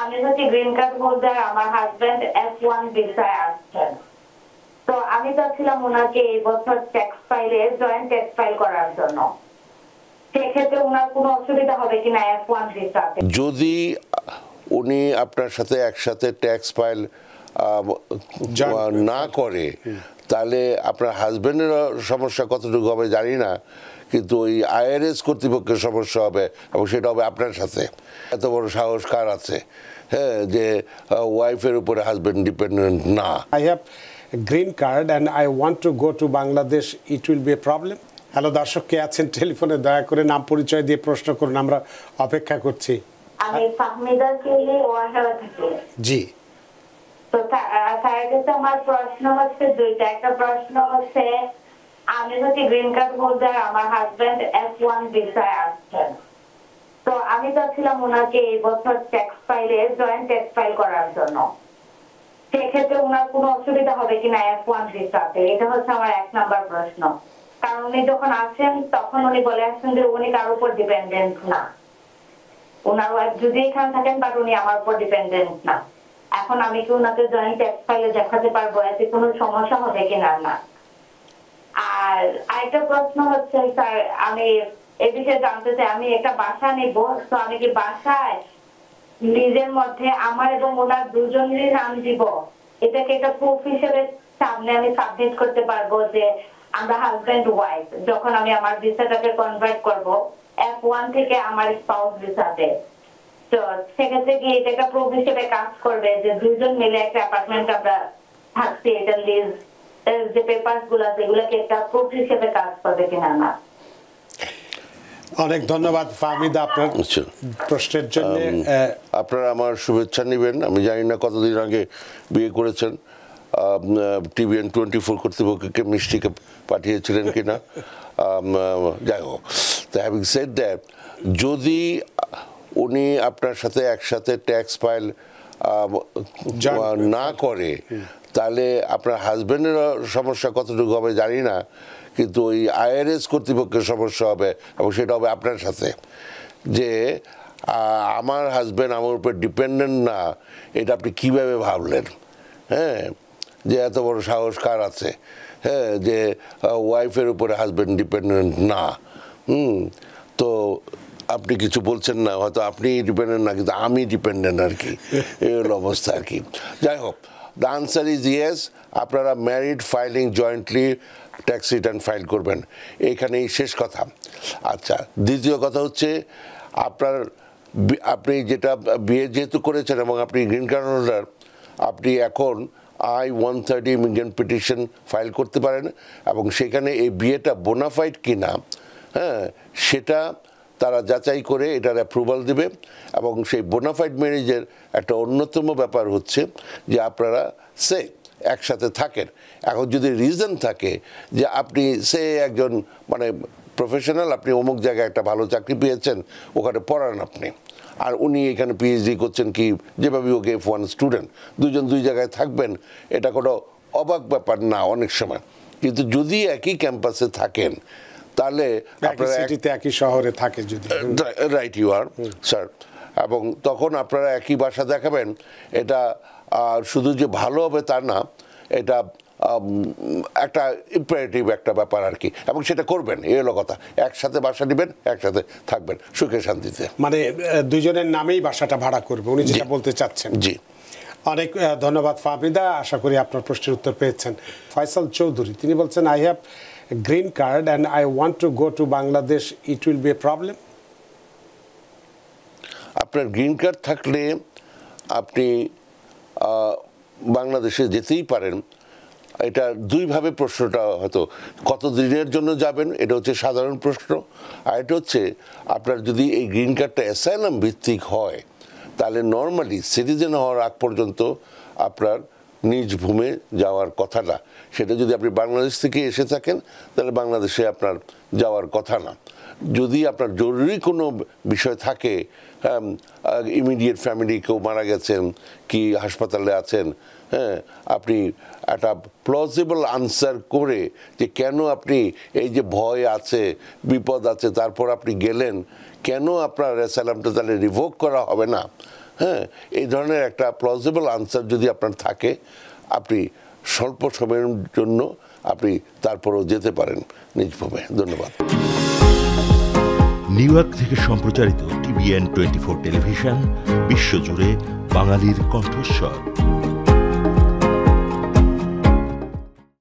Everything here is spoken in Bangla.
আমি হচ্ছে গ্রিন কার্ড হোল্ডার, আমার হাজবেন্ড F1 ভিসায় আসছেন। তো আমি চাচ্ছিলাম ওনাকে এই বছর ট্যাক্স ফাইলে জয়েন্ট ট্যাক্স ফাইল করার জন্য। সেক্ষেত্রে ওনার কোনো অসুবিধা হবে কিনা F1 ভিসাতে? যদি উনি আপনার সাথে একসাথে ট্যাক্স ফাইল না করে তাহলে আপনার হাজবেন্ডের সমস্যা কতটুকু হবে জানি না, কিন্তু ওই IRS কর্তৃপক্ষের সমস্যা হবে এবং সেটা হবে আপনার সাথে। এত বড় সাহস কার আছে, হ্যাঁ, যে ওয়াইফের উপরে হাজবেন্ড ডিপেন্ডেন্ট না। I have a green card and I want to go to Bangladesh, it will be a problem? Hello দর্শক, কে আছেন টেলিফোনে? দয়া করে নাম পরিচয় দিয়ে প্রশ্ন করুন, আমরা অপেক্ষা করছি। আমি ফাহমিদা চিলি ওয়াহারা থেকে। জি। তো স্যার কাছে আমার প্রশ্ন হচ্ছে দুইটা। একটা প্রশ্ন হচ্ছে আমি হচ্ছে গ্রিন কার্ড হোল্ডার, আমার হাজবেন্ড F1 ভিসায় আসছেন। তো আমি চাচ্ছিলাম ওনাকে এই বছর ট্যাক্স ফাইলে জয়েন্ট ট্যাক্স ফাইল করার জন্য। সেক্ষেত্রে ওনার কোনো অসুবিধা হবে কিনা F1 ভিসাতে? এটা হচ্ছে আমার 1 নাম্বার প্রশ্ন। কারণ উনি যখন আসেন তখন উনি বলে আসছেন যে উনি কারোর উপর ডিপেন্ডেন্ট না, ওনার ওয়াইফ যদি এখানে থাকেন বাট উনি আমার উপর ডিপেন্ডেন্ট না। এখন আমি কি ওনাকে জয়েন্ট ট্যাক্স ফাইলে দেখাতে পারবো? এতে কোনো সমস্যা হবে কিনা? না। আর আরেকটা প্রশ্ন হচ্ছে স্যার, আমি এই বিষয়ে জানতে চাই, আমি একটা বাসা নিব, তো আমি কি বাসায় নিজের মধ্যে আমার এবং ওনার দুজনেরই নাম দিব? এটাকে একটা প্রুফ হিসেবে সামনে আমি সাবমিট করতে পারবো যে আমরা হাজবেন্ড ওয়াইফ, যখন আমি আমার ভিসাটাকে কনভার্ট করব F1 থেকে আমার স্পাউস ভিসাতে। তো সেক্ষেত্রে কি এটা একটা প্রুফ হিসেবে কাজ করবে যে দুজন মিলে একটা অ্যাপার্টমেন্ট আমরা থাকছি, এটা লিজ যে পেপারস গুলো আছে এগুলোকে একটা প্রুফ হিসেবে কাজ করবে কিনা? না। অনেক ধন্যবাদ ফাহমিদা আপনার প্রশ্নের জন্য। আপনারা আমার শুভেচ্ছা নেবেন। আমি জানি না কতদিন আগে বিয়ে করেছেন, TVN24 কর্তৃপক্ষকে মিষ্টিকে পাঠিয়েছিলেন কিনা, যাই হোক। তো হ্যাভিং সেড দ্যাট, যদি উনি আপনার সাথে একসাথে ট্যাক্স ফাইল না করে তাহলে আপনার হাজবেন্ডের সমস্যা কতটুকু হবে জানি না, কিন্তু ওই IRS কর্তৃপক্ষের সমস্যা হবে এবং সেটা হবে আপনার সাথে। যে আমার হাজবেন্ড আমার উপর ডিপেন্ডেন্ট না, এটা আপনি কীভাবে ভাবলেন? হ্যাঁ, যে এত বড় সাহস কার আছে, হ্যাঁ, যে ওয়াইফের উপরে হাজবেন্ড ডিপেন্ডেন্ট না। তো আপনি কিছু বলছেন না, হয়তো আপনি ডিপেন্ডেন্ট না কিন্তু আমি ডিপেন্ডেন্ট আর কি, এই হলো অবস্থা আর কি। যাই হোক, দ্য আনসার ইজ ইয়েস। আপনারা married filing jointly tax return file করবেন, এইখানেই শেষ কথা। আচ্ছা, দ্বিতীয় কথা হচ্ছে আপনি যেটা বিয়ে যেহেতু করেছেন এবং আপনি গ্রিন কার্ড হোল্ডার, আপনি এখন I-130 ইমিগ্রেন্ট পিটিশন ফাইল করতে পারেন এবং সেখানে এই বিয়েটা বোনাফাইড কিনা, হ্যাঁ, সেটা তারা যাচাই করে এটার অ্যাপ্রুভাল দেবে। এবং সেই বোনাফাইড ম্যারেজের একটা অন্যতম ব্যাপার হচ্ছে যে আপনারা একসাথে থাকেন। এখন যদি রিজন থাকে যে আপনি একজন মানে প্রফেশনাল, আপনি অমুক জায়গায় একটা ভালো চাকরি পেয়েছেন, ওখানে পড়ান আপনি, আর উনি এখানে PhD করছেন, কি যেভাবে ওকে F1 স্টুডেন্ট, দুজন দুই জায়গায় থাকবেন, এটা কোনো অবাক ব্যাপার না অনেক সময়। কিন্তু যদি একই ক্যাম্পাসে থাকেন তাহলে আপনারা একই শহরে থাকে, যদি রাইট ইউ আর স্যার, এবং তখন আপনারা একই বাসা দেখাবেন। এটা শুধু যে ভালো হবে তা না, এটা একটা ইম্পারেটিভ একটা ব্যাপার আর কি, এবং সেটা করবেন, এই হলো কথা। একসাথে বাসা নেবেন, একসাথে থাকবেন সুখে শান্তিতে, মানে দুজনের নামেই বাসাটা ভাড়া করবে, উনি যেটা বলতে চাচ্ছেন। জি, অনেক ধন্যবাদ ফাহমিদা, আশা করি আপনার প্রশ্নের উত্তর পেয়েছেন। ফয়সাল চৌধুরী তিনি বলছেন, I have green card and I want to go to Bangladesh, it will B A problem? আপনার গ্রিন কার্ড থাকলে আপনি বাংলাদেশে যেতেই পারেন। এটা দুইভাবে প্রশ্নটা, হয়তো কত দিনের জন্য যাবেন এটা হচ্ছে সাধারণ প্রশ্ন, আর এটা হচ্ছে আপনার যদি এই গ্রিন কার্ডটা অ্যাসাইলাম ভিত্তিক হয় তাহলে নর্মালি সিটিজেন হওয়ার আগ পর্যন্ত আপনার নিজ ভূমে যাওয়ার কথা না। সেটা যদি আপনি বাংলাদেশ থেকে এসে থাকেন তাহলে বাংলাদেশে আপনার যাওয়ার কথা না। যদি আপনার জরুরি কোনো বিষয় থাকে, ইমিডিয়েট ফ্যামিলি কেউ মারা গেছেন কি হাসপাতালে আছেন, হ্যাঁ, আপনি একটা প্লজিবল আনসার করে যে কেন আপনি এই যে ভয় আছে, বিপদ আছে, তারপর আপনি গেলেন, কেন আপনার অ্যাসাইলামটা তাহলে রিভোক করা হবে না, হ্যাঁ, এই ধরনের একটা প্লজিবল আনসার যদি আপনার থাকে, আপনি স্বল্প সময়ের জন্য আপনি তারপরেও যেতে পারেন নিজ ভূমে। ধন্যবাদ। নিউ ইয়র্ক থেকে সম্প্রচারিত TVN 24 টেলিভিশন বিশ্বজুড়ে বাঙালির কণ্ঠস্বর।